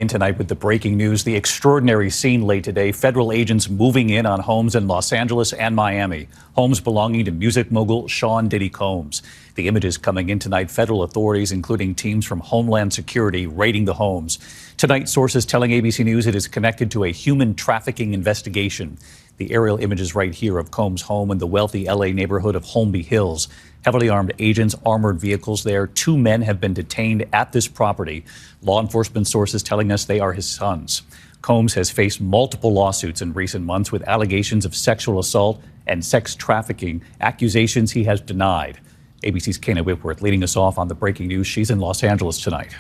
Tonight with the breaking news, the extraordinary scene late today. Federal agents moving in on homes in Los Angeles and Miami. Homes belonging to music mogul Sean Diddy Combs. The images coming in tonight. Federal authorities, including teams from Homeland Security, raiding the homes. Tonight, sources telling ABC News it is connected to a human trafficking investigation. The aerial images right here of Combs' home in the wealthy L.A. neighborhood of Holmby Hills. Heavily armed agents, armored vehicles there. 2 men have been detained at this property. Law enforcement sources telling us they are his sons. Combs has faced multiple lawsuits in recent months with allegations of sexual assault and sex trafficking, accusations he has denied. ABC's Kana Whitworth leading us off on the breaking news. She's in Los Angeles tonight.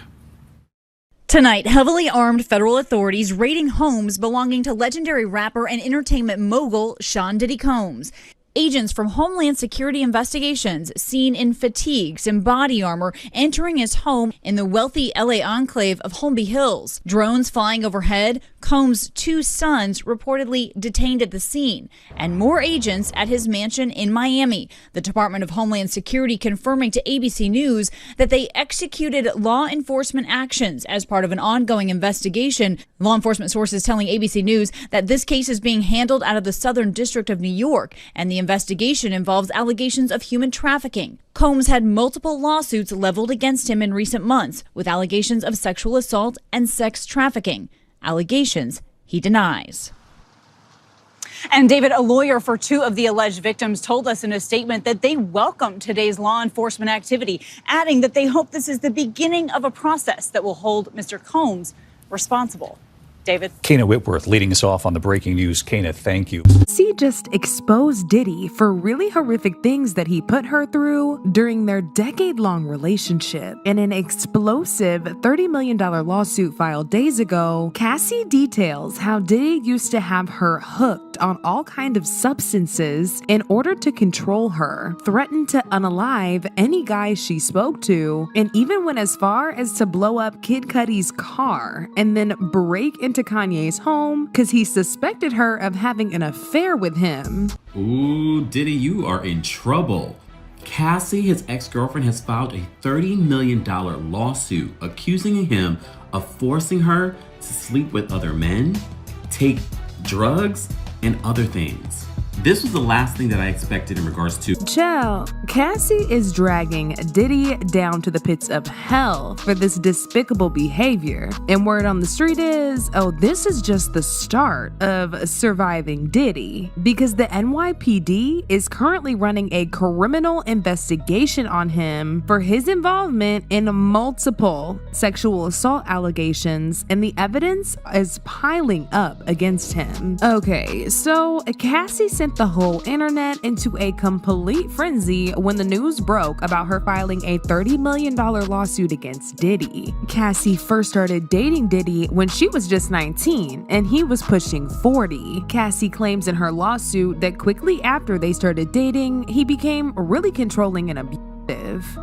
Tonight, heavily armed federal authorities raiding homes belonging to legendary rapper and entertainment mogul Sean Diddy Combs. Agents from Homeland Security investigations seen in fatigues and body armor entering his home in the wealthy LA enclave of Holmby Hills. Drones flying overhead, Combs' 2 sons reportedly detained at the scene, and more agents at his mansion in Miami. The Department of Homeland Security confirming to ABC News that they executed law enforcement actions as part of an ongoing investigation. Law enforcement sources telling ABC News that this case is being handled out of the Southern District of New York, and the investigation involves allegations of human trafficking. Combs had multiple lawsuits leveled against him in recent months with allegations of sexual assault and sex trafficking. Allegations he denies. And David, a lawyer for 2 of the alleged victims, told us in a statement that they welcome today's law enforcement activity, adding that they hope this is the beginning of a process that will hold Mr. Combs responsible. David. Kana Whitworth leading us off on the breaking news. Kana, thank you. C just exposed Diddy for really horrific things that he put her through during their decade-long relationship. In an explosive $30 million lawsuit filed days ago, Cassie details how Diddy used to have her hooked on all kinds of substances in order to control her, threatened to unalive any guy she spoke to, and even went as far as to blow up Kid Cudi's car and then break into Kanye's home because he suspected her of having an affair with him. Ooh, Diddy, you are in trouble. Cassie, his ex-girlfriend, has filed a $30 million lawsuit accusing him of forcing her to sleep with other men, take drugs, and other things. This was the last thing that I expected in regards to. Chill, Cassie is dragging Diddy down to the pits of hell for this despicable behavior. And word on the street is, oh, this is just the start of surviving Diddy, because the NYPD is currently running a criminal investigation on him for his involvement in multiple sexual assault allegations, and the evidence is piling up against him. Okay, so Cassie sent the whole internet into a complete frenzy when the news broke about her filing a $30 million lawsuit against Diddy. Cassie first started dating Diddy when she was just 19 and he was pushing 40. Cassie claims in her lawsuit that quickly after they started dating, he became really controlling and abusive,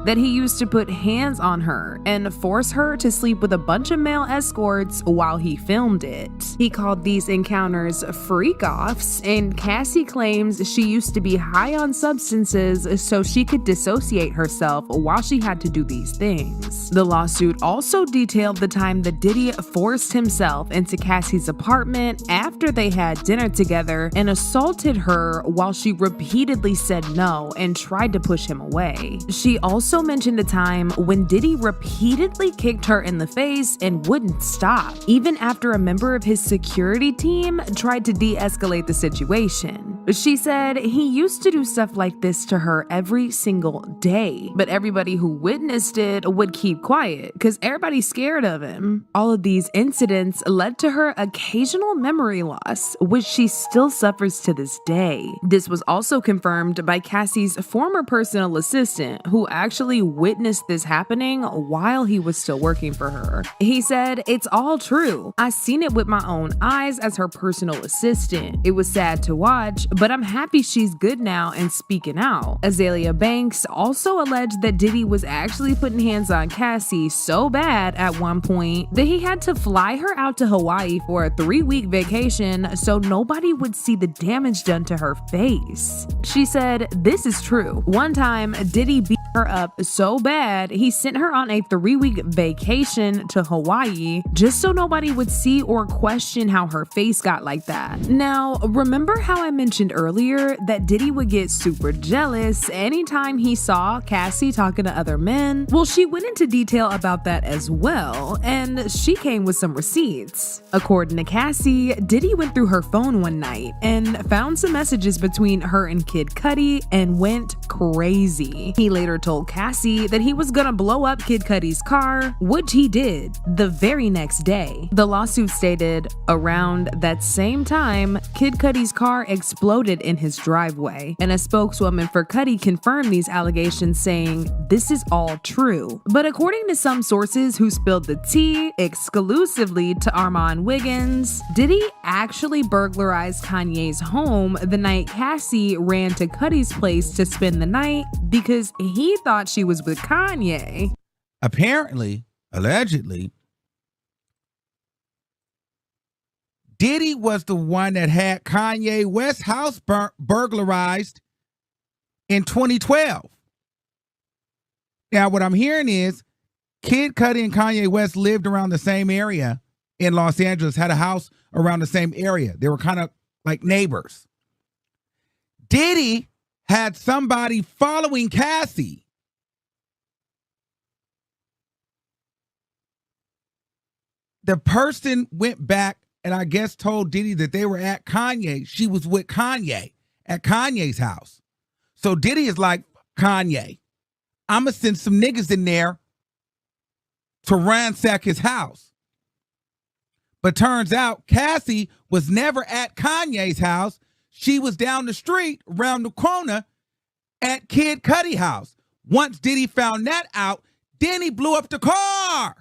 that he used to put hands on her and force her to sleep with a bunch of male escorts while he filmed it. He called these encounters freak-offs, and Cassie claims she used to be high on substances so she could dissociate herself while she had to do these things. The lawsuit also detailed the time that Diddy forced himself into Cassie's apartment after they had dinner together and assaulted her while she repeatedly said no and tried to push him away. She also mentioned a time when Diddy repeatedly kicked her in the face and wouldn't stop, even after a member of his security team tried to de-escalate the situation. She said he used to do stuff like this to her every single day, but everybody who witnessed it would keep quiet because everybody's scared of him. All of these incidents led to her occasional memory loss, which she still suffers to this day. This was also confirmed by Cassie's former personal assistant, who actually witnessed this happening while he was still working for her. He said, "It's all true. I seen it with my own eyes as her personal assistant. It was sad to watch, but I'm happy she's good now and speaking out." Azalea Banks also alleged that Diddy was actually putting hands on Cassie so bad at one point that he had to fly her out to Hawaii for a 3-week vacation so nobody would see the damage done to her face. She said, "This is true. One time, Diddy beat her up so bad, he sent her on a 3-week vacation to Hawaii just so nobody would see or question how her face got like that. Now, remember how I mentioned earlier that Diddy would get super jealous anytime he saw Cassie talking to other men? Well, she went into detail about that as well, and she came with some receipts. According to Cassie, Diddy went through her phone one night and found some messages between her and Kid Cudi and went crazy. He later told Cassie that he was gonna blow up Kid Cudi's car, which he did the very next day. The lawsuit stated around that same time, Kid Cudi's car exploded in his driveway, and a spokeswoman for Cudi confirmed these allegations, saying this is all true. But according to some sources who spilled the tea exclusively to Armand Wiggins, Diddy actually burglarized Kanye's home the night Cassie ran to Cudi's place to spend the night because he thought she was with Kanye. Apparently, allegedly, Diddy was the one that had Kanye West's house burglarized in 2012. Now, what I'm hearing is Kid Cudi and Kanye West lived around the same area in Los Angeles, had a house around the same area. They were kind of like neighbors. Diddy had somebody following Cassie. The person went back and I guess told Diddy that they were at Kanye. She was with Kanye at Kanye's house. So Diddy is like, Kanye, I'm going to send some niggas in there to ransack his house. But turns out Cassie was never at Kanye's house. She was down the street, around the corner, at Kid Cudi's house. Once Diddy found that out, then he blew up the car.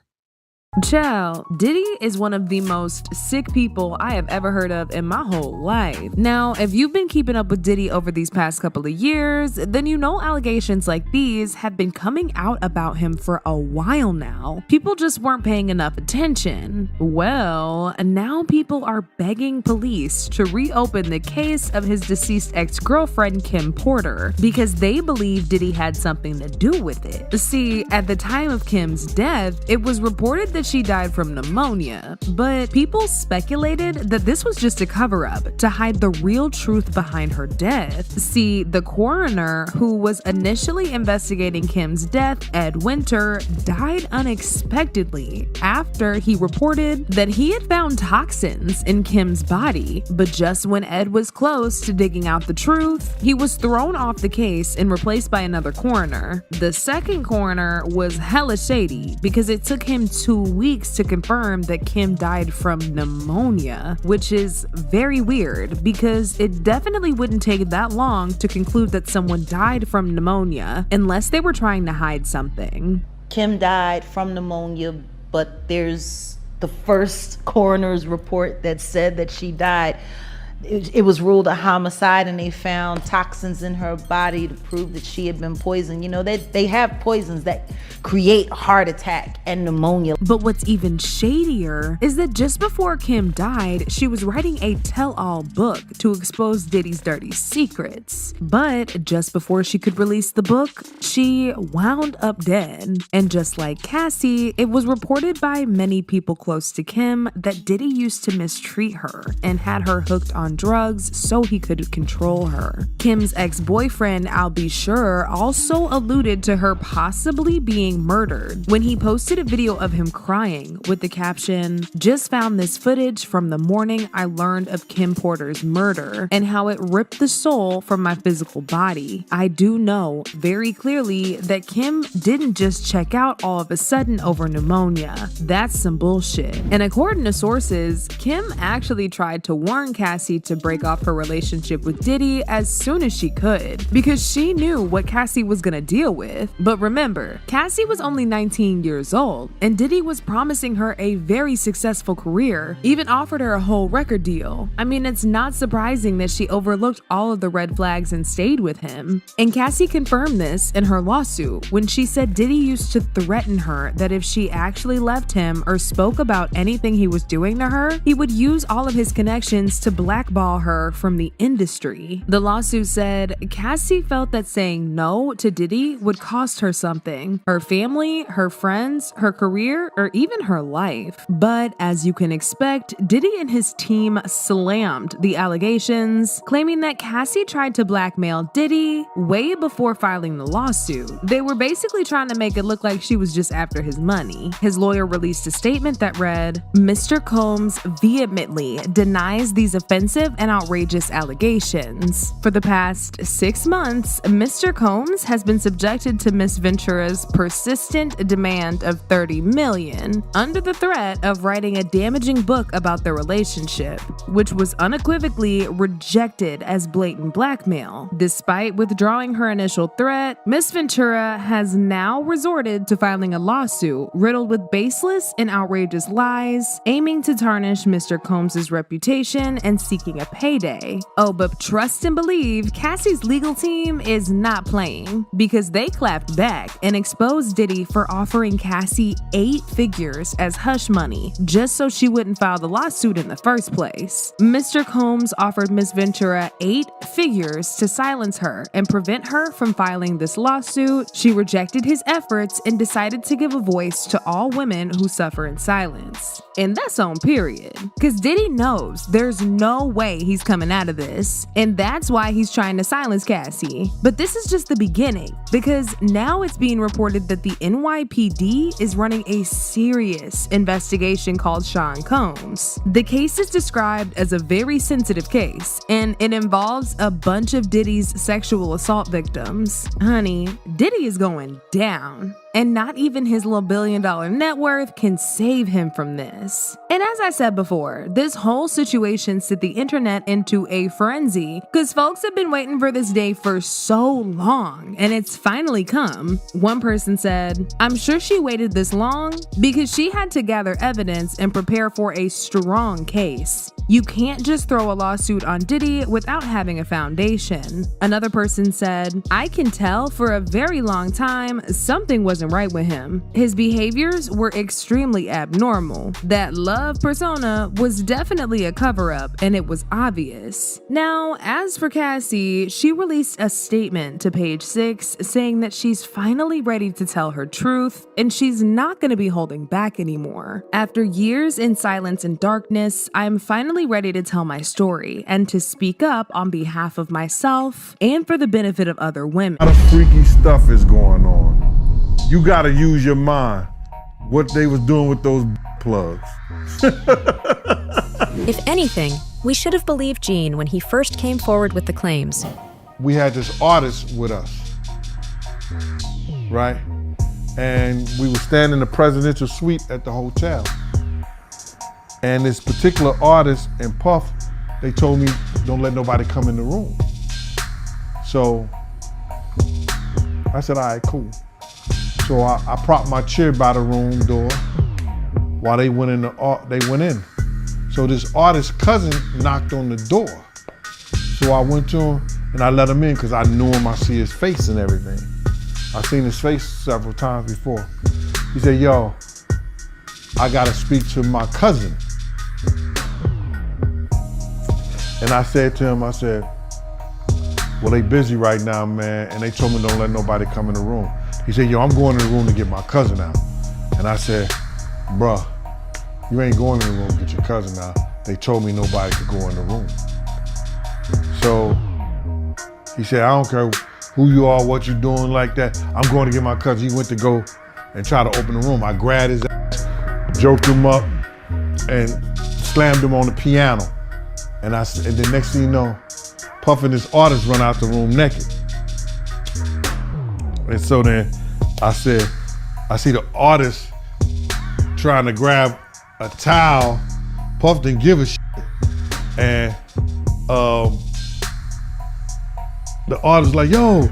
Child, Diddy is one of the most sick people I have ever heard of in my whole life. Now, if you've been keeping up with Diddy over these past couple of years, then you know allegations like these have been coming out about him for a while now. People just weren't paying enough attention. Well, now people are begging police to reopen the case of his deceased ex-girlfriend, Kim Porter, because they believe Diddy had something to do with it. See, at the time of Kim's death, it was reported that she died from pneumonia, but people speculated that this was just a cover-up to hide the real truth behind her death. See, the coroner who was initially investigating Kim's death, Ed Winter, died unexpectedly after he reported that he had found toxins in Kim's body. But just when Ed was close to digging out the truth, he was thrown off the case and replaced by another coroner. The second coroner was hella shady because it took him 2 weeks to confirm that Kim died from pneumonia, which is very weird because it definitely wouldn't take that long to conclude that someone died from pneumonia unless they were trying to hide something. Kim died from pneumonia, but there's the first coroner's report that said that she died. It was ruled a homicide, and they found toxins in her body to prove that she had been poisoned. You know, they have poisons that create heart attack and pneumonia. But what's even shadier is that just before Kim died, she was writing a tell-all book to expose Diddy's dirty secrets. But just before she could release the book, she wound up dead. And just like Cassie, it was reported by many people close to Kim that Diddy used to mistreat her and had her hooked on drugs so he could control her. Kim's ex-boyfriend, I'll Be Sure, also alluded to her possibly being murdered when he posted a video of him crying with the caption, "Just found this footage from the morning I learned of Kim Porter's murder and how it ripped the soul from my physical body. I do know very clearly that Kim didn't just check out all of a sudden over pneumonia. That's some bullshit." And according to sources, Kim actually tried to warn Cassie to break off her relationship with Diddy as soon as she could because she knew what Cassie was gonna deal with. But remember, Cassie was only 19 years old and Diddy was promising her a very successful career, even offered her a whole record deal. I mean, it's not surprising that she overlooked all of the red flags and stayed with him. And Cassie confirmed this in her lawsuit when she said Diddy used to threaten her that if she actually left him or spoke about anything he was doing to her, he would use all of his connections to blackmail blackball her from the industry. The lawsuit said Cassie felt that saying no to Diddy would cost her something: her family, her friends, her career, or even her life. But as you can expect, Diddy and his team slammed the allegations, claiming that Cassie tried to blackmail Diddy way before filing the lawsuit. They were basically trying to make it look like she was just after his money. His lawyer released a statement that read, "Mr. Combs vehemently denies these offensive and outrageous allegations. For the past 6 months, Mr. Combs has been subjected to Miss Ventura's persistent demand of $30 million under the threat of writing a damaging book about their relationship, which was unequivocally rejected as blatant blackmail. Despite withdrawing her initial threat, Miss Ventura has now resorted to filing a lawsuit riddled with baseless and outrageous lies, aiming to tarnish Mr. Combs' reputation and seeking a payday. Oh, but trust and believe, Cassie's legal team is not playing, because they clapped back and exposed Diddy for offering Cassie 8 figures as hush money just so she wouldn't file the lawsuit in the first place. Mr. Combs offered Miss Ventura 8 figures to silence her and prevent her from filing this lawsuit. She rejected his efforts and decided to give a voice to all women who suffer in silence. And that's on period. Because Diddy knows there's no way he's coming out of this, and that's why he's trying to silence Cassie. But this is just the beginning, because now it's being reported that the NYPD is running a serious investigation called Sean Combs. The case is described as a very sensitive case, and it involves a bunch of Diddy's sexual assault victims. Honey, Diddy is going down, and not even his little $1 billion net worth can save him from this. And as I said before, this whole situation sent the internet into a frenzy, because folks have been waiting for this day for so long, and it's finally come. One person said, "I'm sure she waited this long because she had to gather evidence and prepare for a strong case. You can't just throw a lawsuit on Diddy without having a foundation." Another person said, "I can tell for a very long time something wasn't right with him. His behaviors were extremely abnormal. That love persona was definitely a cover-up, and it was obvious." Now, as for Cassie, she released a statement to Page 6 saying that she's finally ready to tell her truth, and she's not going to be holding back anymore. "After years in silence and darkness, I am finally ready to tell my story and to speak up on behalf of myself and for the benefit of other women." A lot of freaky stuff is going on. You gotta use your mind. What they was doing with those plugs. If anything, we should have believed Gene when he first came forward with the claims. We had this artist with us, right? And we were standing in the presidential suite at the hotel. And this particular artist and Puff, they told me, don't let nobody come in the room. So I said, all right, cool. So I propped my chair by the room door while they went in. So this artist's cousin knocked on the door. So I went to him and I let him in because I knew him, I see his face and everything. I seen his face several times before. He said, yo, I gotta speak to my cousin. And I said to him, well, they busy right now, man, and they told me don't let nobody come in the room. He said, yo, I'm going in the room to get my cousin out. And I said, bruh, you ain't going in the room to get your cousin out. They told me nobody could go in the room. So he said, I don't care who you are, what you doing like that. I'm going to get my cousin. He went to go and try to open the room. I grabbed his ass, joked him up, and slammed him on the piano. And the next thing you know, Puff and this artist run out the room naked. And so then I said, I see the artist trying to grab a towel. Puff didn't give a shit. And the artist like, yo,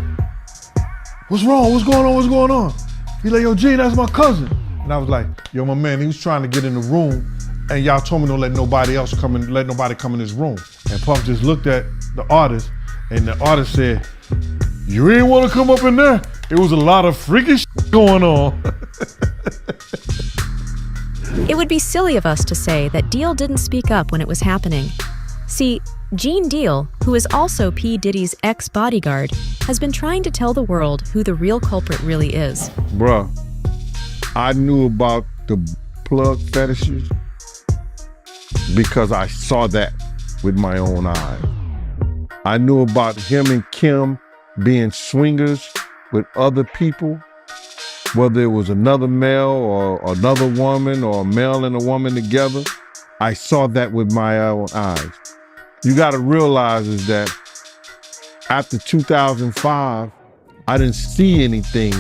what's wrong? What's going on? What's going on? He like, yo, Gene, that's my cousin. And I was like, yo, my man, he was trying to get in the room and y'all told me don't let nobody else come in, let nobody come in this room. And Puff just looked at the artist and the artist said, you ain't want to come up in there? It was a lot of freaky shit going on. It would be silly of us to say that Deal didn't speak up when it was happening. See, Gene Deal, who is also P. Diddy's ex-bodyguard, has been trying to tell the world who the real culprit really is. Bruh, I knew about the plug fetishes because I saw that with my own eyes. I knew about him and Kim being swingers with other people, whether it was another male or another woman or a male and a woman together. I saw that with my own eyes. You gotta realize is that after 2005, I didn't see anything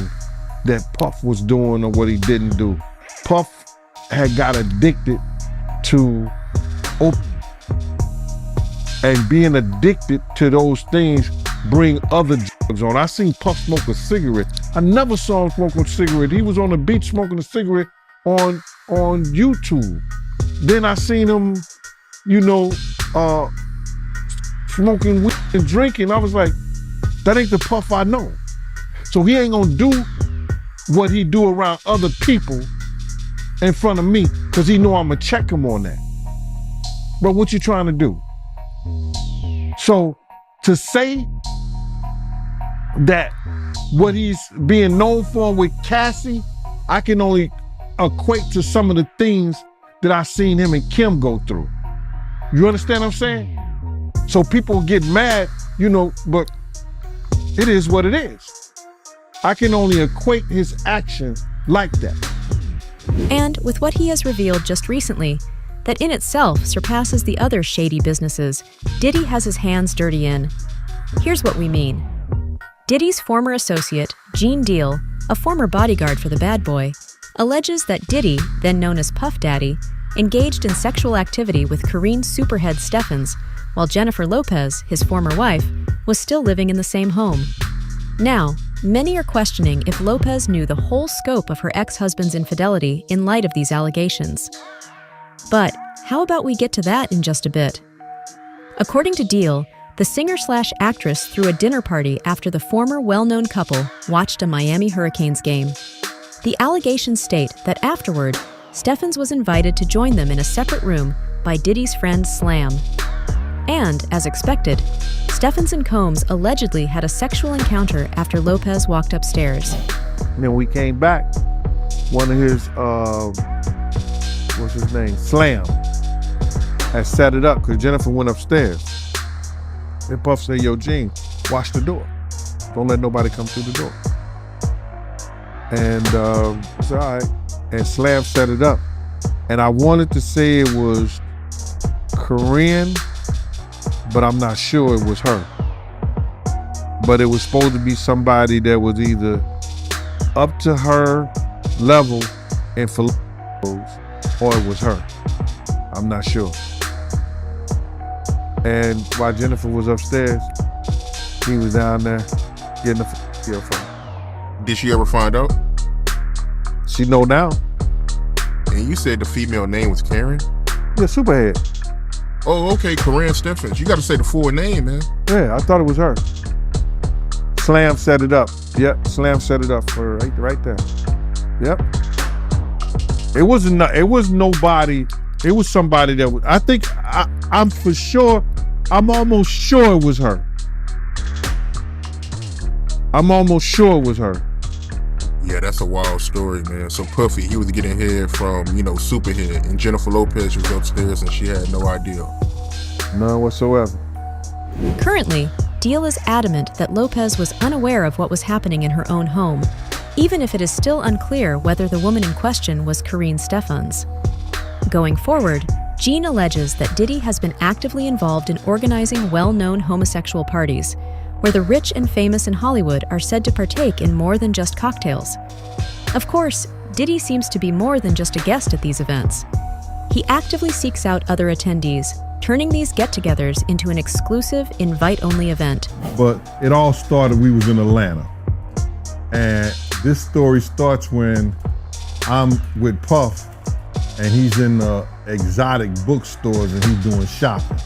that Puff was doing or what he didn't do. Puff had got addicted to and being addicted to those things bring other drugs on. I seen Puff smoke a cigarette. I never saw him smoke a cigarette. He was on the beach smoking a cigarette on YouTube. Then I seen him, smoking weed and drinking. I was like, that ain't the Puff I know. So he ain't gonna do what he do around other people in front of me because he know I'm gonna check him on that. But what you trying to do? So to say that what he's being known for with Cassie, I can only equate to some of the things that I seen him and Kim go through. You understand what I'm saying? So people get mad, but it is what it is. I can only equate his actions like that. And with what he has revealed just recently, that in itself surpasses the other shady businesses Diddy has his hands dirty in. Here's what we mean. Diddy's former associate, Gene Deal, a former bodyguard for the bad boy, alleges that Diddy, then known as Puff Daddy, engaged in sexual activity with Kareen Superhead Steffens, while Jennifer Lopez, his former wife, was still living in the same home. Now, many are questioning if Lopez knew the whole scope of her ex-husband's infidelity in light of these allegations. But how about we get to that in just a bit? According to Deal, the singer-slash-actress threw a dinner party after the former well-known couple watched a Miami Hurricanes game. The allegations state that afterward, Steffens was invited to join them in a separate room by Diddy's friend Slam. And, as expected, Steffens and Combs allegedly had a sexual encounter after Lopez walked upstairs. And then we came back, one of his, what's his name? Slam had set it up because Jennifer went upstairs. And Puff said, yo, Gene, watch the door. Don't let nobody come through the door. And I said, all right. And Slam set it up. And I wanted to say it was Korean, but I'm not sure it was her. But it was supposed to be somebody that was either up to her level and for or it was her. I'm not sure. And while Jennifer was upstairs, he was down there getting the deal from her. Did she ever find out? She know now. And you said the female name was Karen? Yeah, Superhead. Oh, okay, Kareen Steffens. You got to say the full name, man. Yeah, I thought it was her. Slam set it up. Yep, Slam set it up for her right there. Yep. It was nobody. It was somebody that was, I'm for sure, I'm almost sure it was her. I'm almost sure it was her. Yeah, that's a wild story, man. So Puffy, he was getting head from, Superhead, and Jennifer Lopez was upstairs and she had no idea. None whatsoever. Currently, Deal is adamant that Lopez was unaware of what was happening in her own home, even if it is still unclear whether the woman in question was Kareen Steffens. Going forward, Gene alleges that Diddy has been actively involved in organizing well-known homosexual parties, where the rich and famous in Hollywood are said to partake in more than just cocktails. Of course, Diddy seems to be more than just a guest at these events. He actively seeks out other attendees, turning these get-togethers into an exclusive, invite-only event. But it all started, we was in Atlanta. And this story starts when I'm with Puff and he's in the exotic bookstores and he's doing shopping,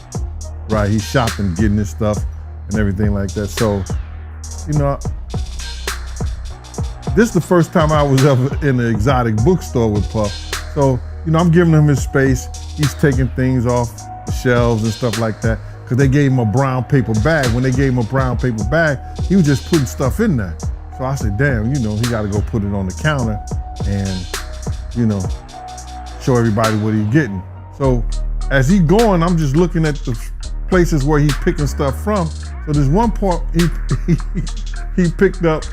right? He's shopping, getting his stuff and everything like that. So, this is the first time I was ever in an exotic bookstore with Puff. So, I'm giving him his space. He's taking things off the shelves and stuff like that. because they gave him a brown paper bag. When they gave him a brown paper bag, he was just putting stuff in there. So I said, damn, he got to go put it on the counter and, show everybody what he's getting. So as he going, I'm just looking at the places where he's picking stuff from. So there's one part he picked up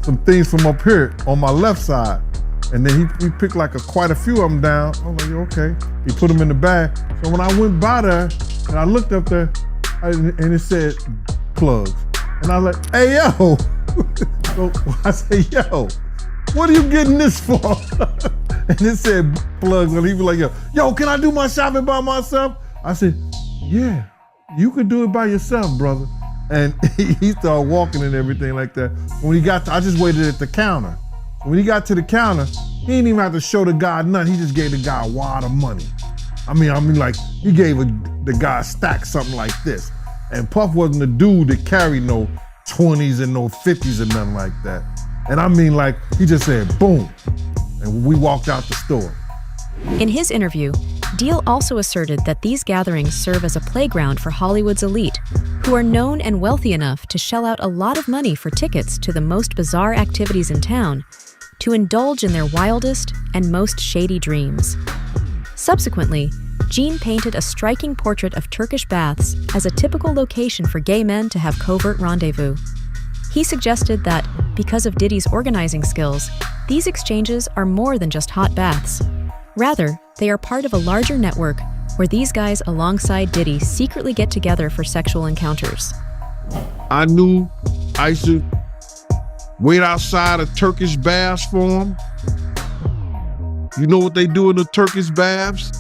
some things from up here on my left side. And then he picked like quite a few of them down. I was like, okay. He put them in the bag. So when I went by there and I looked up there and it said plugs. And I was like, hey, yo. So I said, yo, what are you getting this for? And it said plugs. And he was like, yo, can I do my shopping by myself? I said, yeah, you could do it by yourself, brother. And he started walking and everything like that. When he got I just waited at the counter. When he got to the counter, he didn't even have to show the guy nothing. He just gave the guy a wad of money. I mean, like he gave the guy a stack, something like this. And Puff wasn't the dude that carried no 20s and no 50s and nothing like that. And I mean, like, he just said, boom. And we walked out the store. In his interview, Deal also asserted that these gatherings serve as a playground for Hollywood's elite, who are known and wealthy enough to shell out a lot of money for tickets to the most bizarre activities in town, to indulge in their wildest and most shady dreams. Subsequently, Gene painted a striking portrait of Turkish baths as a typical location for gay men to have covert rendezvous. He suggested that, because of Diddy's organizing skills, these exchanges are more than just hot baths. Rather, they are part of a larger network where these guys alongside Diddy secretly get together for sexual encounters. I knew I used to wait outside of Turkish baths for him. You know what they do in the Turkish baths?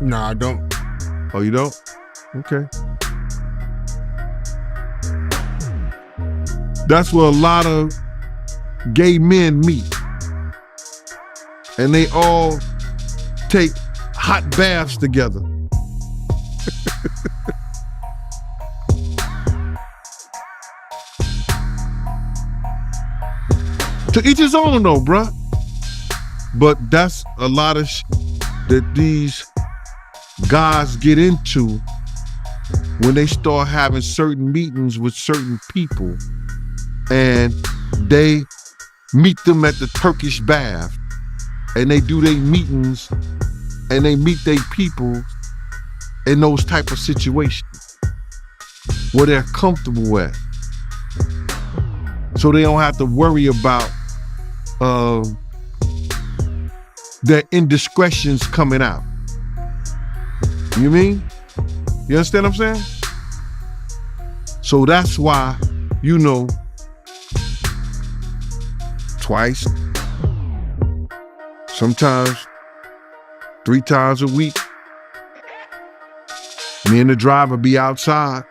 No, I don't. Oh, you don't? Okay. That's where a lot of gay men meet. And they all take hot baths together. To each his own though, bruh. But that's a lot of that these guys get into when they start having certain meetings with certain people and they meet them at the Turkish bath and they do their meetings and they meet their people in those type of situations where they're comfortable at. So they don't have to worry about their indiscretions coming out. You mean? You understand what I'm saying? So that's why, twice, sometimes 3 times a week, me and the driver be outside.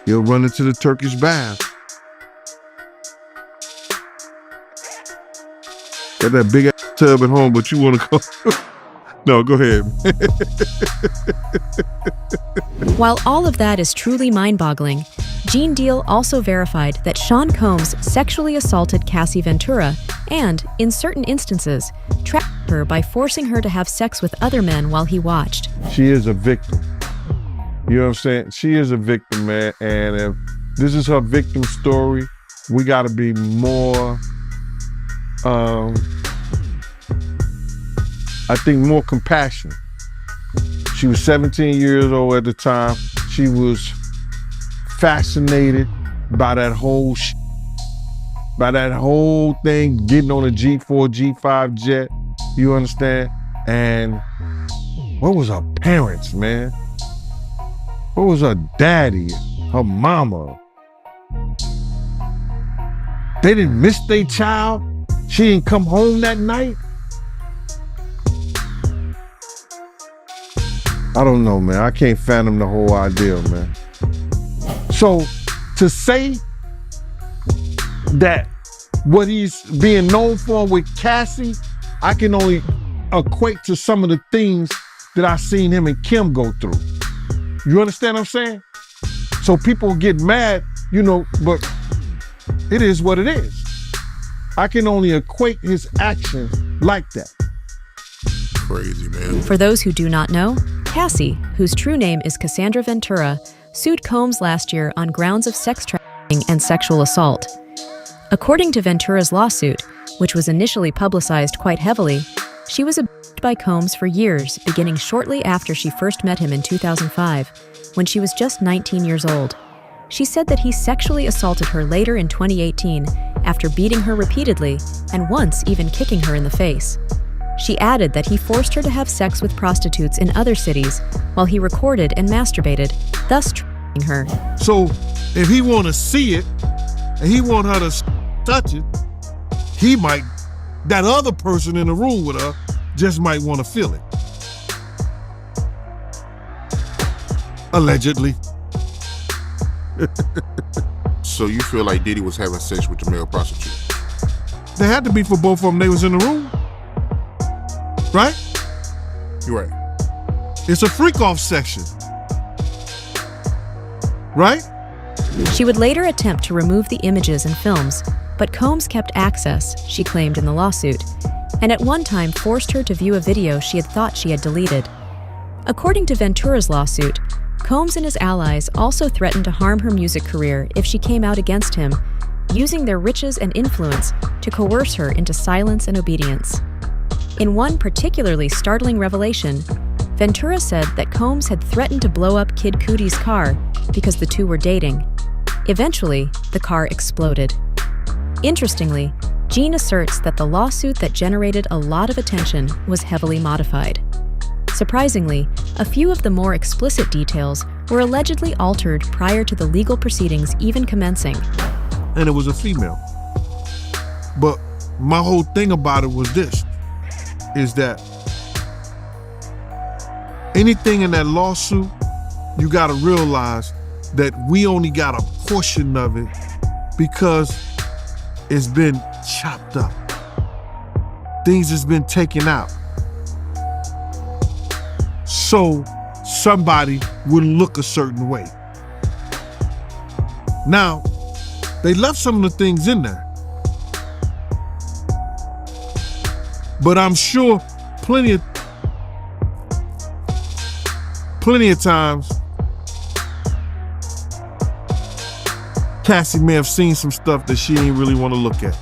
He'll run into the Turkish bath. Got that big ass tub at home, but you want to go? No, go ahead. While all of that is truly mind-boggling, Gene Deal also verified that Sean Combs sexually assaulted Cassie Ventura and, in certain instances, trapped her by forcing her to have sex with other men while he watched. She is a victim. You know what I'm saying? She is a victim, man. And if this is her victim story, we got to be more, I think, more compassionate. She was 17 years old at the time. She was fascinated by that whole thing, getting on a G4, G5 jet, you understand? And what was her parents, man? What was her daddy, her mama? They didn't miss their child? She didn't come home that night? I don't know, man. I can't fathom the whole idea, man. So to say that what he's being known for with Cassie, I can only equate to some of the things that I've seen him and Kim go through. You understand what I'm saying? So people get mad, but it is what it is. I can only equate his actions like that. Crazy, man. For those who do not know, Cassie, whose true name is Cassandra Ventura, sued Combs last year on grounds of sex trafficking and sexual assault. According to Ventura's lawsuit, which was initially publicized quite heavily, she was abused by Combs for years, beginning shortly after she first met him in 2005, when she was just 19 years old. She said that he sexually assaulted her later in 2018 after beating her repeatedly and once even kicking her in the face. She added that he forced her to have sex with prostitutes in other cities while he recorded and masturbated, thus trafficking her. So if he want to see it and he want her to touch it, he might, that other person in the room with her just might want to feel it. Allegedly. So you feel like Diddy was having sex with the male prostitute? They had to be for both of them. They was in the room. Right? You're right. It's a freak-off section. Right? She would later attempt to remove the images and films, but Combs kept access, she claimed in the lawsuit, and at one time forced her to view a video she had thought she had deleted. According to Ventura's lawsuit, Combs and his allies also threatened to harm her music career if she came out against him, using their riches and influence to coerce her into silence and obedience. In one particularly startling revelation, Ventura said that Combs had threatened to blow up Kid Cudi's car because the two were dating. Eventually, the car exploded. Interestingly, Gene asserts that the lawsuit that generated a lot of attention was heavily modified. Surprisingly, a few of the more explicit details were allegedly altered prior to the legal proceedings even commencing. And it was a female. But my whole thing about it was this, is that anything in that lawsuit, you gotta realize that we only got a portion of it because it's been chopped up. Things has been taken out. So somebody wouldn't look a certain way. Now, they left some of the things in there. But I'm sure plenty of times Cassie may have seen some stuff that she didn't really want to look at.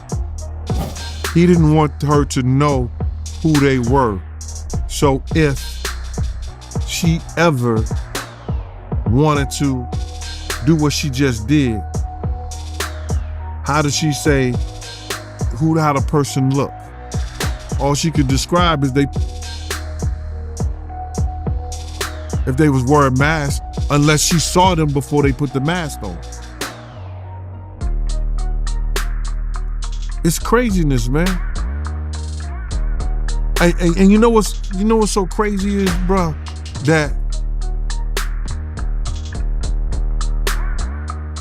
He didn't want her to know who they were. So if she ever wanted to do what she just did, how does she say how the person looked? All she could describe is if they was wearing masks, unless she saw them before they put the mask on. It's craziness, man. And you know what's so crazy is, bro, that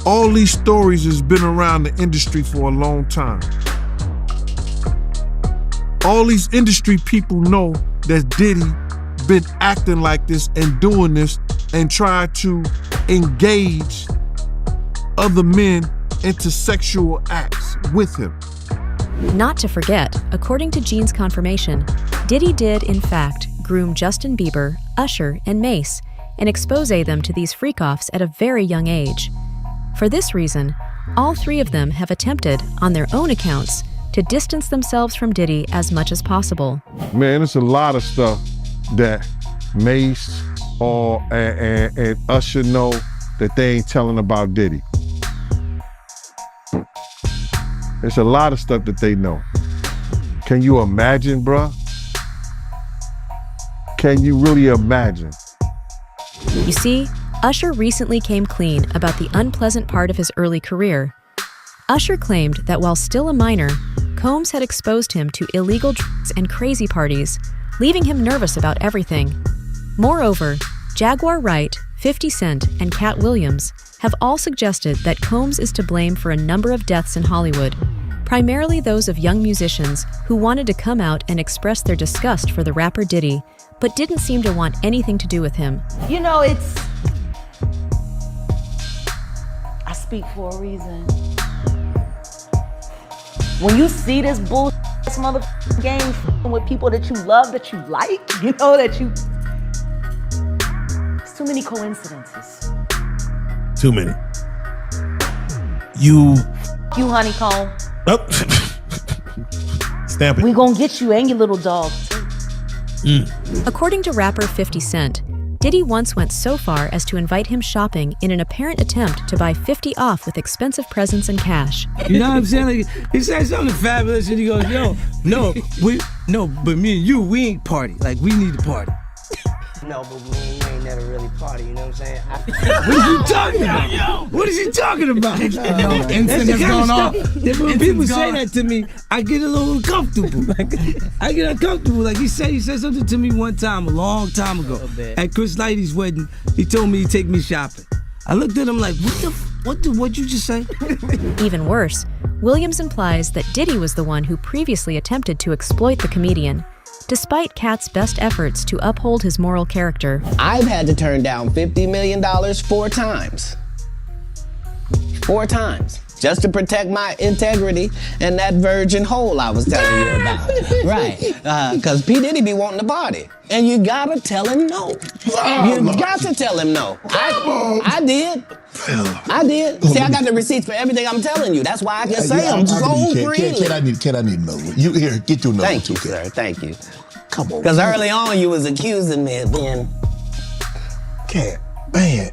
all these stories has been around the industry for a long time. All these industry people know that Diddy been acting like this and doing this and try to engage other men into sexual acts with him. Not to forget, according to Gene's confirmation, Diddy did, in fact, groom Justin Bieber, Usher, and Mace, and expose them to these freak-offs at a very young age. For this reason, all three of them have attempted, on their own accounts, to distance themselves from Diddy as much as possible. Man, it's a lot of stuff that Mace and Usher know that they ain't telling about Diddy. There's a lot of stuff that they know. Can you imagine, bruh? Can you really imagine? You see, Usher recently came clean about the unpleasant part of his early career. Usher claimed that while still a minor, Combs had exposed him to illegal drugs and crazy parties, leaving him nervous about everything. Moreover, Jaguar Wright, 50 Cent, and Cat Williams have all suggested that Combs is to blame for a number of deaths in Hollywood, primarily those of young musicians who wanted to come out and express their disgust for the rapper Diddy, but didn't seem to want anything to do with him. You know, I speak for a reason. When you see this bullshit motherfucking game with people that you love, that you like, you know, that you many coincidences. Too many. You, Honeycomb. oh. Stamp it. We gonna get you and your little dog. According to rapper 50 Cent, Diddy once went so far as to invite him shopping in an apparent attempt to buy 50 off with expensive presents and cash. You know what I'm saying? Like, he said something fabulous and he goes, but me and you, we ain't party. Like, we need to party. No, but we ain't never really party, you know what I'm saying? What is he talking about? What is he talking about? Instant has gone off. When people say that to me, I get a little uncomfortable. I get uncomfortable. Like he said something to me one time, a long time ago, at Chris Lighty's wedding. He told me he'd take me shopping. I looked at him like, what'd you just say? Even worse, Williams implies that Diddy was the one who previously attempted to exploit the comedian, despite Cat's best efforts to uphold his moral character. I've had to turn down $50 million 4 times. 4 times. Just to protect my integrity and that virgin hole I was telling you about. Right. Because P. Diddy be wanting to party. And you gotta tell him no. You got to tell him no. I did. I did. See, I got the receipts for everything I'm telling you. That's why I can say them so freely. Can I need another one? You here, get you another one. Thank you, sir. Thank you. Come on. Because early on you was accusing me of being... Cat, man.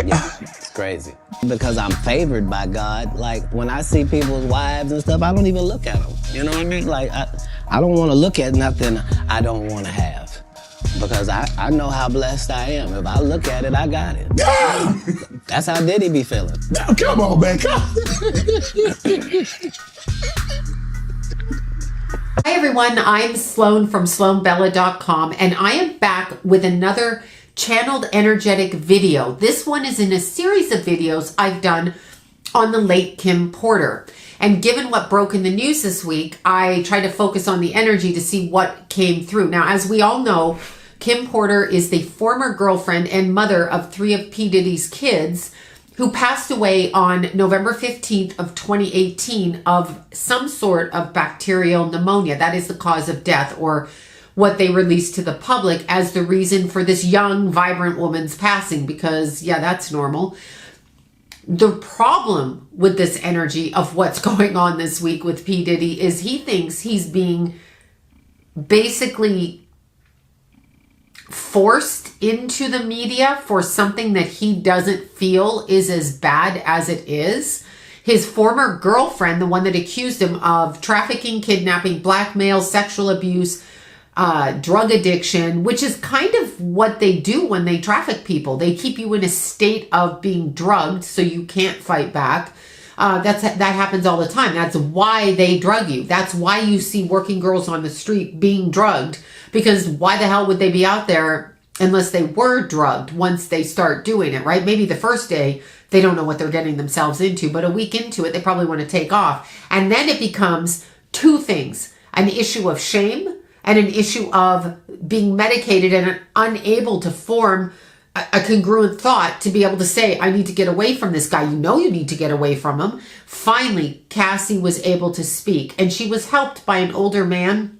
Yeah, it's crazy. Because I'm favored by God. Like, when I see people's wives and stuff, I don't even look at them. You know what I mean? Like, I don't want to look at nothing I don't want to have. Because I know how blessed I am. If I look at it, I got it. That's how Diddy be feeling. Now, come on, man. Hi, everyone. I'm Sloan from SloanBella.com, and I am back with another channeled energetic video. This one is in a series of videos I've done on the late Kim Porter. And given what broke in the news this week, I tried to focus on the energy to see what came through. Now, as we all know, Kim Porter is the former girlfriend and mother of 3 of P. Diddy's kids, who passed away on November 15th of 2018 of some sort of bacterial pneumonia. That is the cause of death, or what they released to the public as the reason for this young, vibrant woman's passing, because, yeah, that's normal. The problem with this energy of what's going on this week with P. Diddy is he thinks he's being basically forced into the media for something that he doesn't feel is as bad as it is. His former girlfriend, the one that accused him of trafficking, kidnapping, blackmail, sexual abuse, drug addiction, which is kind of what they do when they traffic people. They keep you in a state of being drugged so you can't fight back. That happens all the time. That's why they drug you. That's why you see working girls on the street being drugged, because why the hell would they be out there unless they were drugged once they start doing it, right? Maybe the first day they don't know what they're getting themselves into, but a week into it, they probably want to take off. And then it becomes 2 things: an issue of shame and an issue of being medicated and unable to form a congruent thought to be able to say, I need to get away from this guy. You know you need to get away from him. Finally, Cassie was able to speak, and she was helped by an older man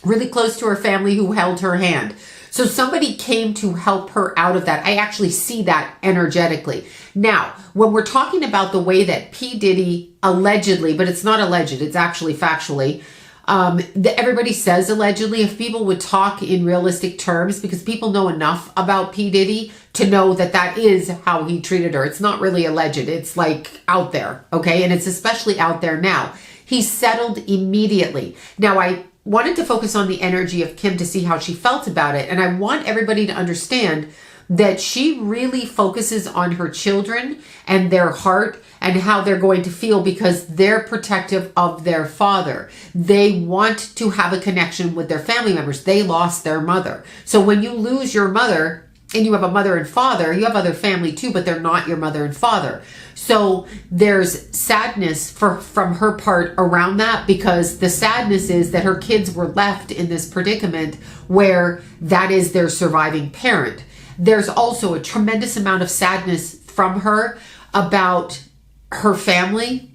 really close to her family who held her hand. So somebody came to help her out of that. I actually see that energetically. Now, when we're talking about the way that P. Diddy allegedly, but it's not alleged, it's actually factually, everybody says allegedly. If people would talk in realistic terms, because people know enough about P. Diddy to know that that is how he treated her. It's not really alleged. It's like out there, okay? And it's especially out there now. He settled immediately. Now, I wanted to focus on the energy of Kim to see how she felt about it. And I want everybody to understand that she really focuses on her children and their heart and how they're going to feel, because they're protective of their father. They want to have a connection with their family members. They lost their mother. So when you lose your mother and you have a mother and father, you have other family too, but they're not your mother and father. So there's sadness from her part around that, because the sadness is that her kids were left in this predicament where that is their surviving parent. There's also a tremendous amount of sadness from her about her family,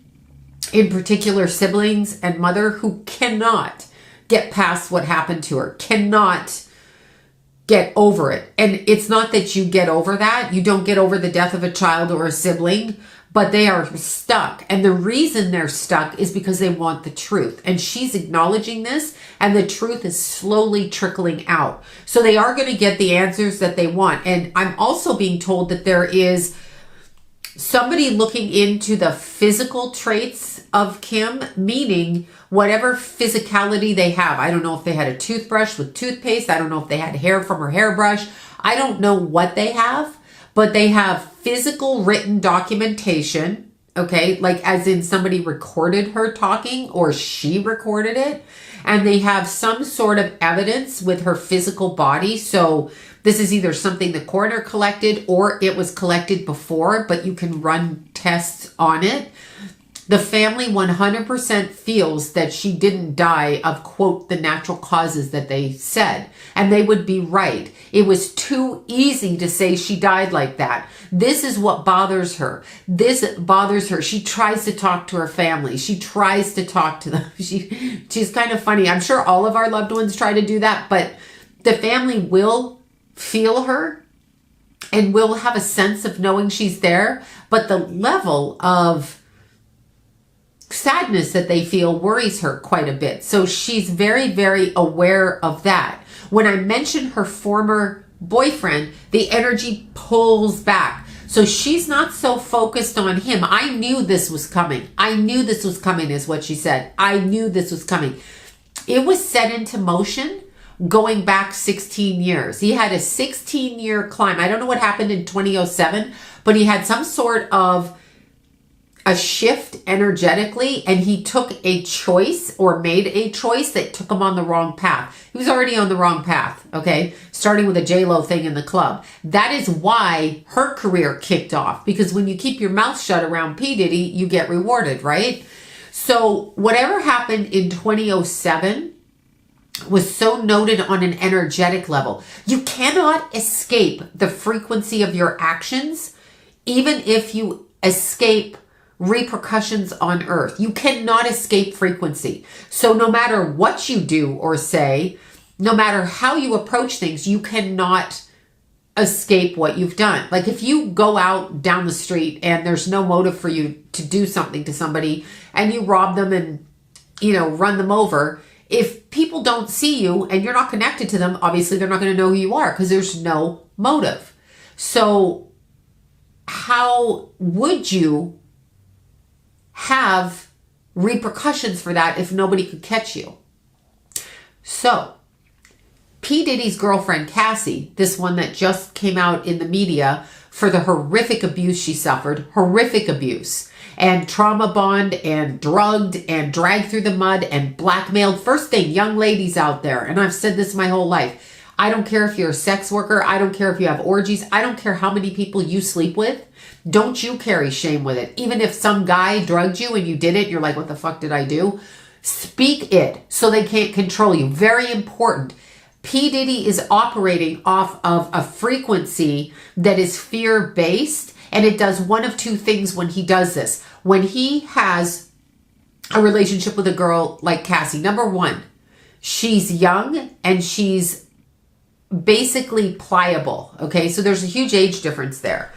in particular siblings and mother, who cannot get past what happened to her, cannot get over it. And it's not that you get over that. You don't get over the death of a child or a sibling, but they are stuck. And the reason they're stuck is because they want the truth. And she's acknowledging this, and the truth is slowly trickling out. So they are going to get the answers that they want. And I'm also being told that there is somebody looking into the physical traits of Kim, meaning whatever physicality they have. I don't know if they had a toothbrush with toothpaste. I don't know if they had hair from her hairbrush. I don't know what they have, but they have physical written documentation, okay? Like as in somebody recorded her talking or she recorded it. And they have some sort of evidence with her physical body. So this is either something the coroner collected or it was collected before, but you can run tests on it. The family 100% feels that she didn't die of, quote, the natural causes that they said. And they would be right. It was too easy to say she died like that. This is what bothers her. This bothers her. She tries to talk to her family. She tries to talk to them. She's kind of funny. I'm sure all of our loved ones try to do that, but the family will feel her and will have a sense of knowing she's there. But the level of sadness that they feel worries her quite a bit. So she's very, very aware of that. When I mention her former boyfriend, the energy pulls back. So she's not so focused on him. I knew this was coming. I knew this was coming is what she said. I knew this was coming. It was set into motion going back 16 years. He had a 16-year climb. I don't know what happened in 2007, but he had some sort of a shift energetically, and he took a choice or made a choice that took him on the wrong path. He was already on the wrong path, okay? Starting with a J-Lo thing in the club. That is why her career kicked off, because when you keep your mouth shut around P. Diddy, you get rewarded, right? So whatever happened in 2007 was so noted on an energetic level. You cannot escape the frequency of your actions, even if you escape repercussions on earth. You cannot escape frequency. So no matter what you do or say, no matter how you approach things, you cannot escape what you've done. Like if you go out down the street and there's no motive for you to do something to somebody and you rob them and, you know, run them over, if people don't see you and you're not connected to them, obviously they're not going to know who you are because there's no motive. So how would you have repercussions for that if nobody could catch you? So P. Diddy's girlfriend, Cassie, this one that just came out in the media for the horrific abuse she suffered, horrific abuse, and trauma bond and drugged and dragged through the mud and blackmailed. First thing, young ladies out there, and I've said this my whole life, I don't care if you're a sex worker, I don't care if you have orgies, I don't care how many people you sleep with. Don't you carry shame with it. Even if some guy drugged you and you did it, you're like, what the fuck did I do? Speak it so they can't control you. Very important. P. Diddy is operating off of a frequency that is fear-based, and it does one of two things when he does this. When he has a relationship with a girl like Cassie, number one, she's young and she's basically pliable, okay? So there's a huge age difference there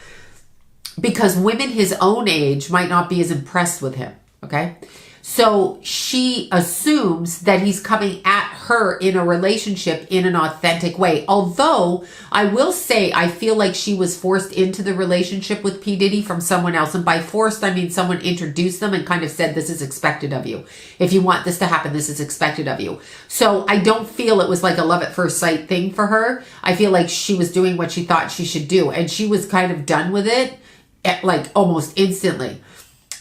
because women his own age might not be as impressed with him, okay? So she assumes that he's coming at her in a relationship in an authentic way. Although I will say, I feel like she was forced into the relationship with P. Diddy from someone else. And by forced, I mean someone introduced them and kind of said, this is expected of you. If you want this to happen, this is expected of you. So I don't feel it was like a love at first sight thing for her. I feel like she was doing what she thought she should do. And she was kind of done with it like almost instantly.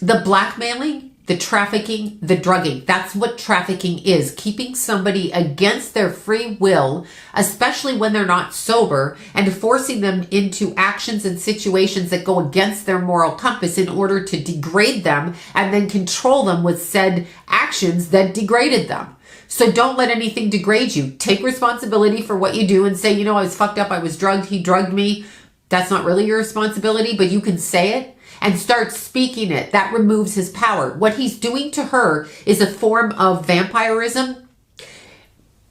The blackmailing, the trafficking, the drugging. That's what trafficking is. Keeping somebody against their free will, especially when they're not sober, and forcing them into actions and situations that go against their moral compass in order to degrade them and then control them with said actions that degraded them. So don't let anything degrade you. Take responsibility for what you do and say, you know, I was fucked up. I was drugged. He drugged me. That's not really your responsibility, but you can say it and start speaking it. That removes his power. What he's doing to her is a form of vampirism.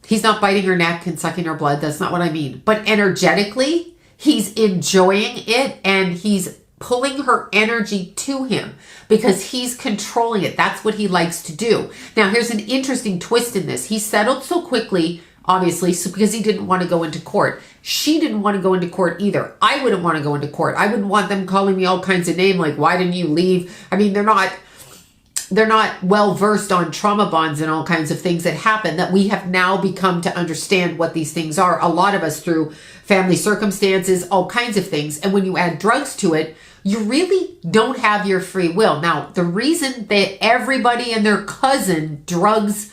He's not biting her neck and sucking her blood. That's not what I mean. But energetically, he's enjoying it and he's pulling her energy to him because he's controlling it. That's what he likes to do. Now, here's an interesting twist in this. He settled so quickly, obviously, because he didn't want to go into court. She didn't want to go into court either. I wouldn't want to go into court. I wouldn't want them calling me all kinds of names like, why didn't you leave? I mean, they're not well versed on trauma bonds and all kinds of things that happen that we have now become to understand what these things are. A lot of us through family circumstances, all kinds of things. And when you add drugs to it, you really don't have your free will. Now, the reason that everybody and their cousin drugs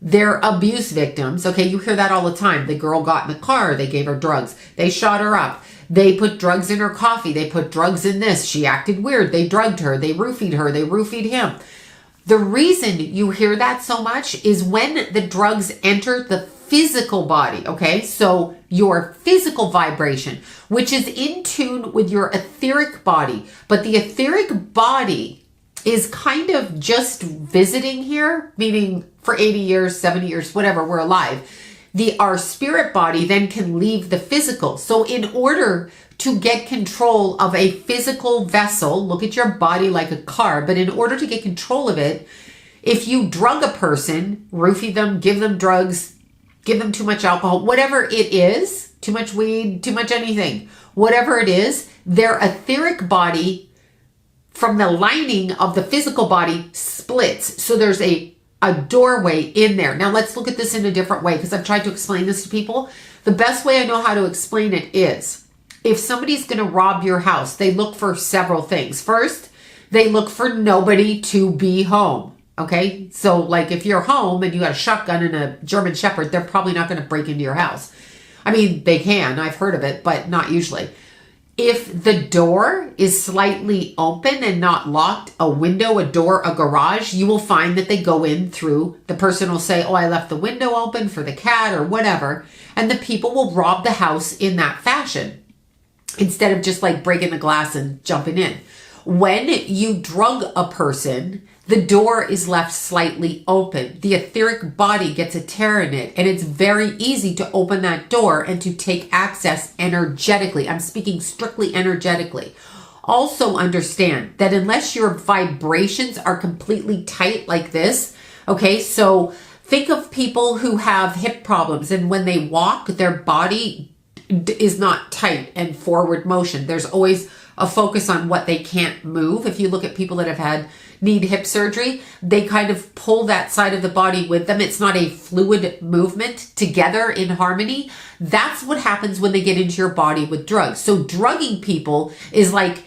their abuse victims, okay, you hear that all the time. The girl got in the car, they gave her drugs. They shot her up. They put drugs in her coffee. They put drugs in this. She acted weird. They drugged her. They roofied her. They roofied him. The reason you hear that so much is when the drugs enter the physical body, okay? So your physical vibration, which is in tune with your etheric body. But the etheric body is kind of just visiting here, meaning for 80 years, 70 years, whatever, we're alive. Our spirit body then can leave the physical. So in order to get control of a physical vessel, look at your body like a car, but in order to get control of it, if you drug a person, roofie them, give them drugs, give them too much alcohol, whatever it is, too much weed, too much anything, whatever it is, their etheric body from the lining of the physical body splits. So there's a doorway in there. Now let's look at this in a different way because I've tried to explain this to people. The best way I know how to explain it is if somebody's going to rob your house, they look for several things. First, they look for nobody to be home. Okay. So like if you're home and you got a shotgun and a German Shepherd, they're probably not going to break into your house. I mean, they can, I've heard of it, but not usually. If the door is slightly open and not locked, a window, a door, a garage, you will find that they go in through, the person will say, oh, I left the window open for the cat or whatever. And the people will rob the house in that fashion instead of just like breaking the glass and jumping in. When you drug a person, the door is left slightly open. The etheric body gets a tear in it, and it's very easy to open that door and to take access energetically. I'm speaking strictly energetically. Also understand that unless your vibrations are completely tight like this, okay, so think of people who have hip problems, and when they walk, their body is not tight and forward motion. There's always a focus on what they can't move. If you look at people that have need hip surgery, they kind of pull that side of the body with them. It's not a fluid movement together in harmony. That's what happens when they get into your body with drugs. So drugging people is like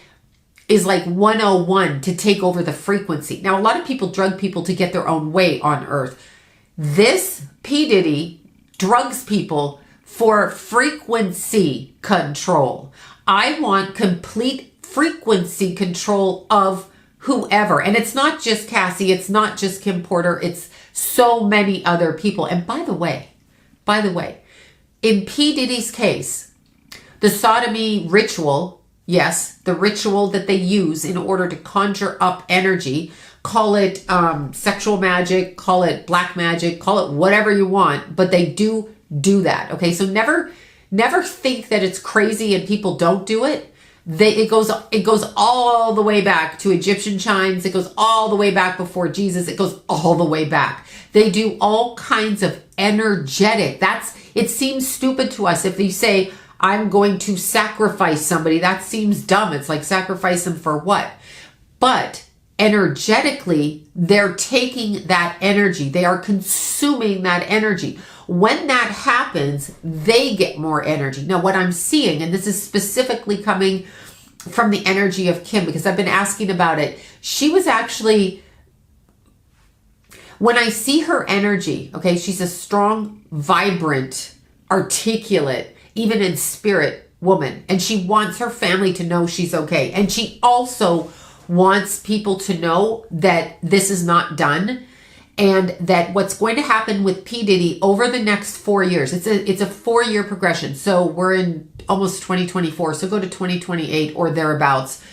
101 to take over the frequency. Now, a lot of people drug people to get their own way on earth. This P. Diddy drugs people for frequency control. I want complete frequency control of whoever. And it's not just Cassie. It's not just Kim Porter. It's so many other people. And by the way, in P. Diddy's case, the sodomy ritual, yes, the ritual that they use in order to conjure up energy, call it sexual magic, call it black magic, call it whatever you want, but they do that. Okay, so never think that it's crazy and people don't do it. It goes all the way back to Egyptian chimes. It goes all the way back before Jesus. It goes all the way back. They do all kinds of energetic. It seems stupid to us if you say, I'm going to sacrifice somebody. That seems dumb. It's like sacrifice them for what? But energetically, they're taking that energy. They are consuming that energy. When that happens, they get more energy. Now, what I'm seeing, and this is specifically coming from the energy of Kim, because I've been asking about it. She was actually, when I see her energy, okay, she's a strong, vibrant, articulate, even in spirit woman. And she wants her family to know she's okay. And she also wants people to know that this is not done. And that what's going to happen with P. Diddy over the next 4 years, it's a 4-year progression. So we're in almost 2024. So go to 2028 or thereabouts.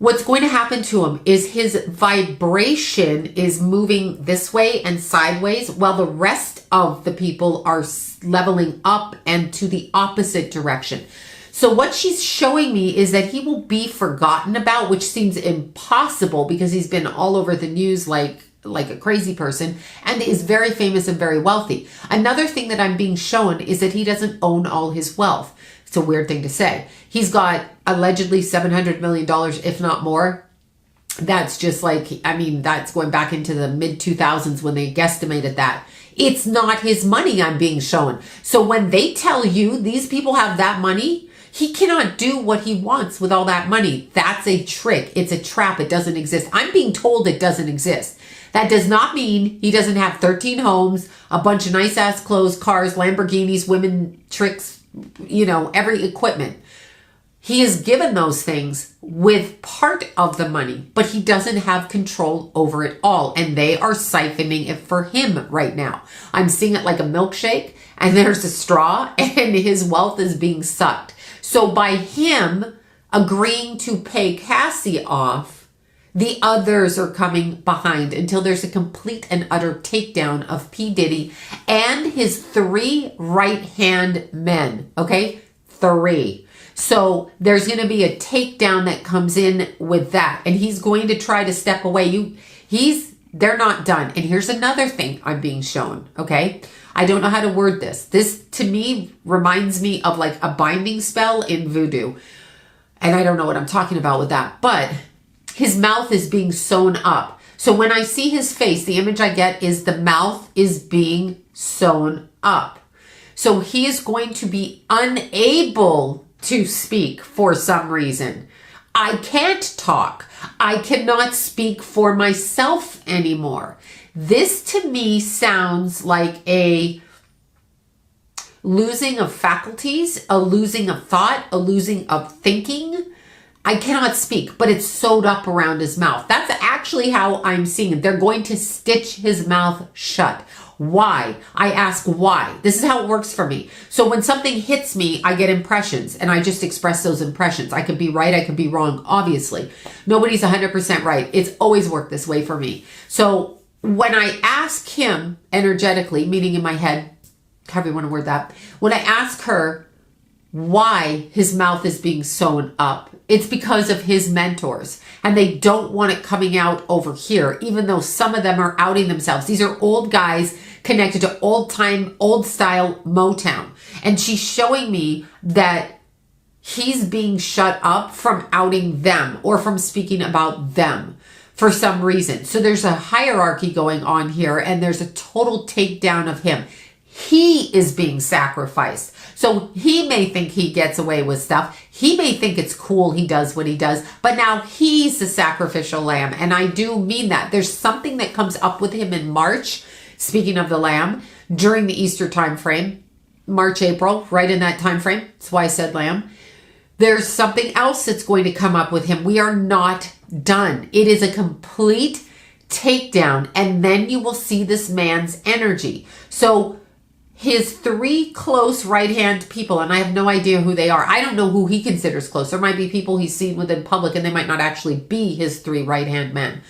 what's going to happen to him is his vibration is moving this way and sideways while the rest of the people are leveling up and to the opposite direction. So what she's showing me is that he will be forgotten about, which seems impossible because he's been all over the news like a crazy person and is very famous and very wealthy. Another thing that I'm being shown is that he doesn't own all his wealth. It's a weird thing to say. He's got allegedly $700 million, if not more. That's just like, I mean, that's going back into the mid 2000s when they guesstimated that. It's not his money I'm being shown. So when they tell you these people have that money, he cannot do what he wants with all that money. That's a trick. It's a trap. It doesn't exist. I'm being told it doesn't exist. That does not mean he doesn't have 13 homes, a bunch of nice ass clothes, cars, Lamborghinis, women, tricks, you know, every equipment. He is given those things with part of the money, but he doesn't have control over it all. And they are siphoning it for him right now. I'm seeing it like a milkshake and there's a straw and his wealth is being sucked. So by him agreeing to pay Cassie off, the others are coming behind until there's a complete and utter takedown of P. Diddy and his 3 right-hand men, okay? 3. So there's going to be a takedown that comes in with that. And he's going to try to step away. They're not done. And here's another thing I'm being shown, okay? I don't know how to word this. This, to me, reminds me of like a binding spell in voodoo. And I don't know what I'm talking about with that. But his mouth is being sewn up. So when I see his face, the image I get is the mouth is being sewn up. So he is going to be unable to speak for some reason. I can't talk. I cannot speak for myself anymore. This to me sounds like a losing of faculties, a losing of thought, a losing of thinking. I cannot speak, but it's sewed up around his mouth. That's actually how I'm seeing it. They're going to stitch his mouth shut. Why? I ask why. This is how it works for me. So when something hits me, I get impressions and I just express those impressions. I could be right, I could be wrong, obviously. Nobody's 100% right. It's always worked this way for me. So when I ask him energetically, meaning in my head, however you want to word that, when I ask her why his mouth is being sewn up, it's because of his mentors and they don't want it coming out over here, even though some of them are outing themselves. These are old guys connected to old time, old style Motown. And she's showing me that he's being shut up from outing them or from speaking about them for some reason. So there's a hierarchy going on here and there's a total takedown of him. He is being sacrificed. So he may think he gets away with stuff. He may think it's cool he does what he does, but now he's the sacrificial lamb. And I do mean that. There's something that comes up with him in March, speaking of the lamb, during the Easter time frame, March, April, right in that time frame. That's why I said lamb. There's something else that's going to come up with him. We are not done. It is a complete takedown. And then you will see this man's energy. So his 3 close right-hand people, and I have no idea who they are. I don't know who he considers close. There might be people he's seen within public and they might not actually be his 3 right-hand men.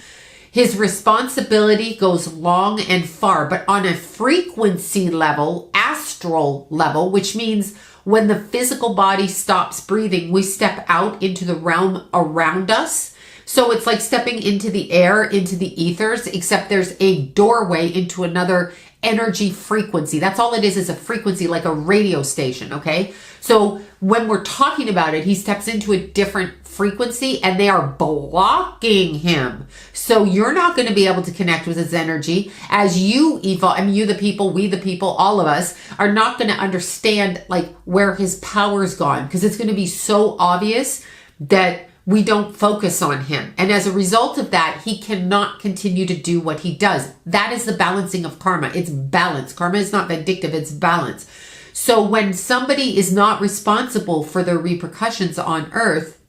His responsibility goes long and far, but on a frequency level, astral level, which means when the physical body stops breathing, we step out into the realm around us. So it's like stepping into the air, into the ethers, except there's a doorway into another energy frequency. That's all it is a frequency, like a radio station, okay? So when we're talking about it, he steps into a different frequency and they are blocking him. So you're not going to be able to connect with his energy as you evolve. I mean, you the people, we the people, all of us are not going to understand like where his power's gone because it's going to be so obvious that we don't focus on him. And as a result of that, he cannot continue to do what he does. That is the balancing of karma. It's balance. Karma is not vindictive, it's balance. So when somebody is not responsible for their repercussions on earth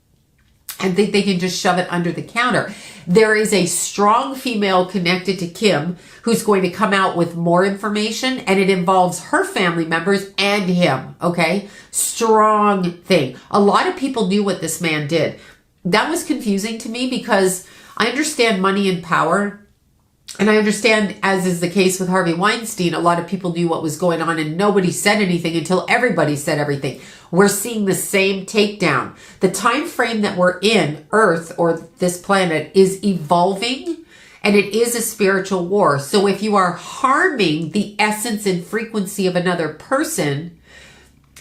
and think they can just shove it under the counter, there is a strong female connected to Kim who's going to come out with more information, and it involves her family members and him, okay? Strong thing. A lot of people knew what this man did. that was confusing to me, because I understand money and power. And I understand, as is the case with Harvey Weinstein, a lot of people knew what was going on and nobody said anything until everybody said everything. We're seeing the same takedown. The time frame that we're in, Earth or this planet, is evolving, and it is a spiritual war. So if you are harming the essence and frequency of another person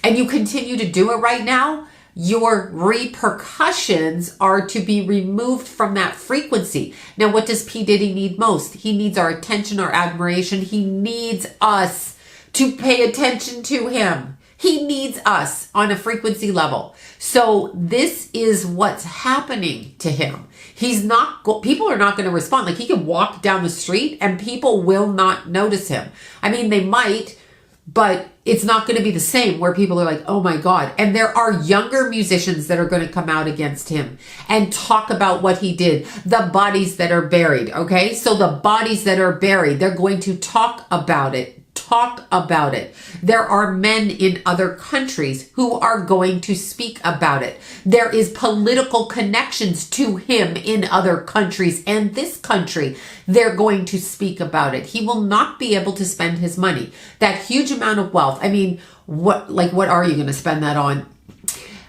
and you continue to do it right now, your repercussions are to be removed from that frequency. Now, what does P. Diddy need most? He needs our attention, our admiration. He needs us to pay attention to him. He needs us on a frequency level. So this is what's happening to him. People are not going to respond. Like, he can walk down the street and people will not notice him. I mean, they might, but it's not going to be the same where people are like, oh my God. And there are younger musicians that are going to come out against him and talk about what he did. The bodies that are buried. Okay. So the bodies that are buried, they're going to talk about it. Talk about it. There are men in other countries who are going to speak about it. There is political connections to him in other countries and this country. They're going to speak about it. He will not be able to spend his money. That huge amount of wealth. I mean, what are you going to spend that on?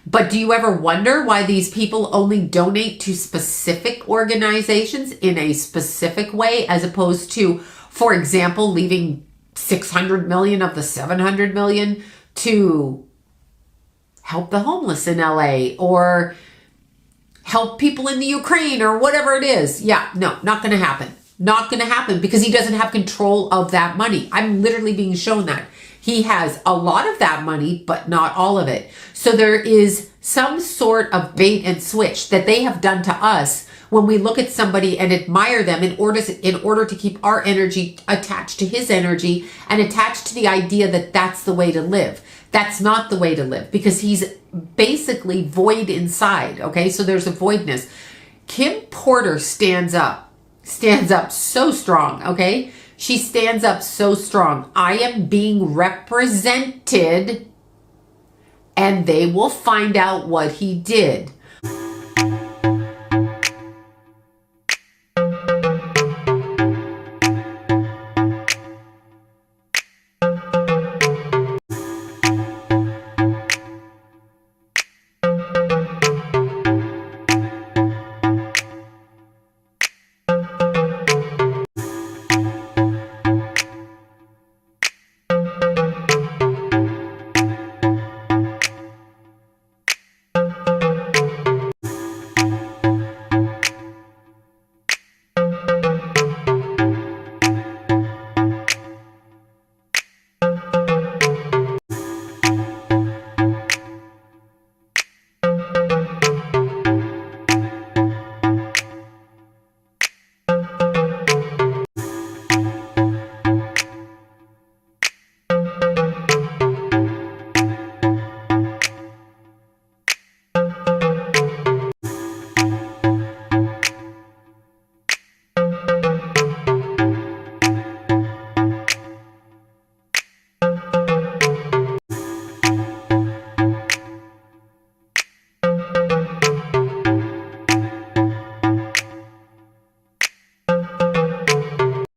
But do you ever wonder why these people only donate to specific organizations in a specific way, as opposed to, for example, leaving 600 million of the 700 million to help the homeless in LA or help people in the Ukraine or whatever it is? Yeah, no, not going to happen. Not going to happen, because he doesn't have control of that money. I'm literally being shown that. He has a lot of that money, but not all of it. So there is some sort of bait and switch that they have done to us when we look at somebody and admire them in order to keep our energy attached to his energy and attached to the idea that that's the way to live. That's not the way to live, because he's basically void inside. Okay, so there's a voidness. Kim Porter stands up so strong. Okay, she stands up so strong. I am being represented, and they will find out what he did.